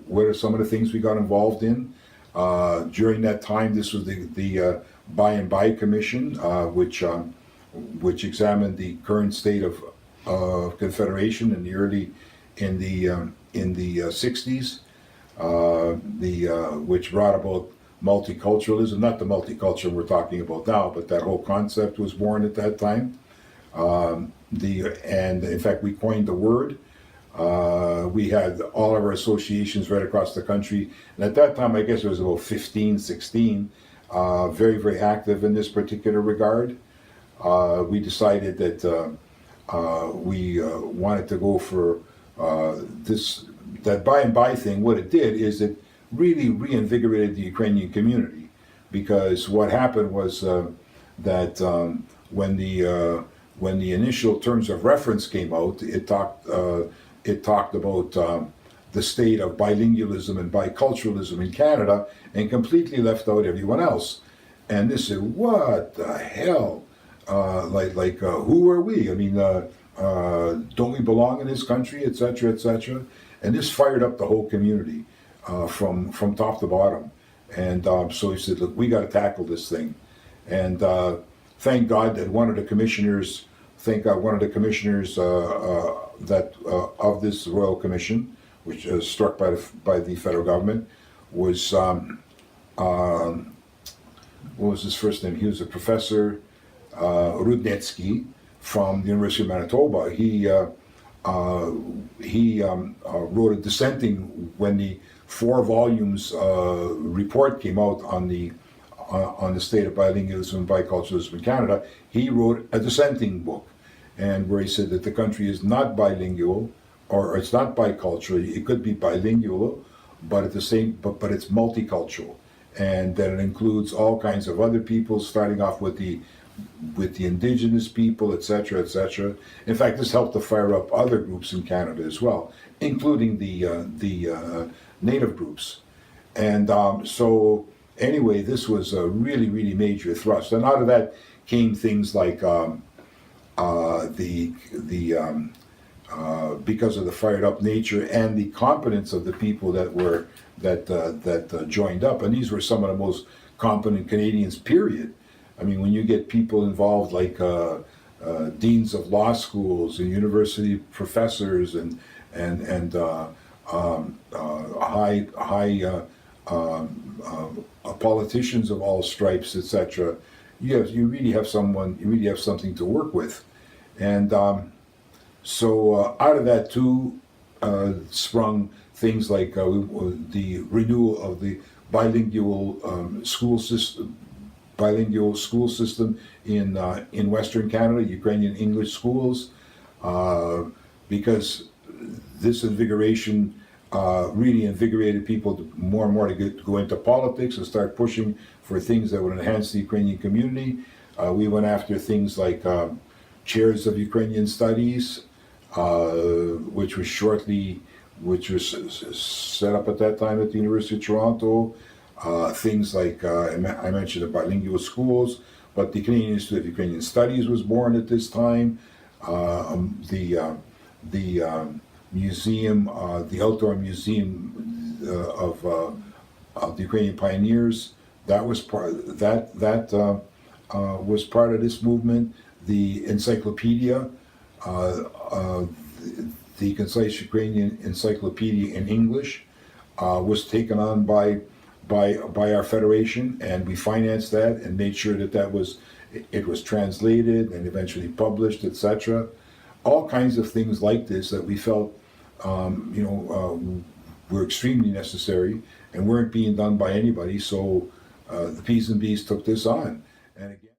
what are some of the things we got involved in? During that time, this was the By and By Commission, which examined the current state of Confederation in the 60s, which brought about multiculturalism, not the multicultural we're talking about now, but that whole concept was born at that time. And in fact, we coined the word. We had all of our associations right across the country, and at that time, I guess it was about 15, 16, very, very active in this particular regard. We decided that we wanted to go for that By and By thing. What it did is it really reinvigorated the Ukrainian community, because what happened was that when the initial terms of reference came out, it talked about the state of bilingualism and biculturalism in Canada, and completely left out everyone else. And they said, "What the hell? Who are we? I mean, don't we belong in this country, etc., etc." And this fired up the whole community from top to bottom. And so he said, "Look, we got to tackle this thing." And thank God that one of the commissioners of this Royal Commission, which was struck by the federal government, was what was his first name? He was a professor, Rudnetsky, from the University of Manitoba. He wrote a dissenting when the 4 volumes report came out on the state of bilingualism and biculturalism in Canada. He wrote a dissenting book, and where he said that the country is not bilingual, or it's not bicultural. It could be bilingual, but it's multicultural, and that it includes all kinds of other people, starting off with the indigenous people, etc., etc. In fact, this helped to fire up other groups in Canada as well, including the native groups. And so anyway, this was a really, really major thrust. And out of that came things like because of the fired up nature and the competence of the people that joined up, and these were some of the most competent Canadians, period. I mean, when you get people involved like deans of law schools and university professors and politicians of all stripes, etc., you really have something to work with. And so out of that too sprung things like the renewal of the bilingual school system in Western Canada, Ukrainian English schools, because this invigoration really invigorated people more and more to go into politics and start pushing for things that would enhance the Ukrainian community. We went after things like chairs of Ukrainian studies, which was set up at that time at the University of Toronto. Things like, I mentioned the bilingual schools, but the Canadian Institute of Ukrainian Studies was born at this time. The museum, the outdoor museum of the Ukrainian pioneers, that was part of this movement. The encyclopedia, the Concise Ukrainian Encyclopedia in English, was taken on by our federation, and we financed that and made sure that it was translated and eventually published, etc. All kinds of things like this that we felt were extremely necessary and weren't being done by anybody. So the P's and B's took this on, and again.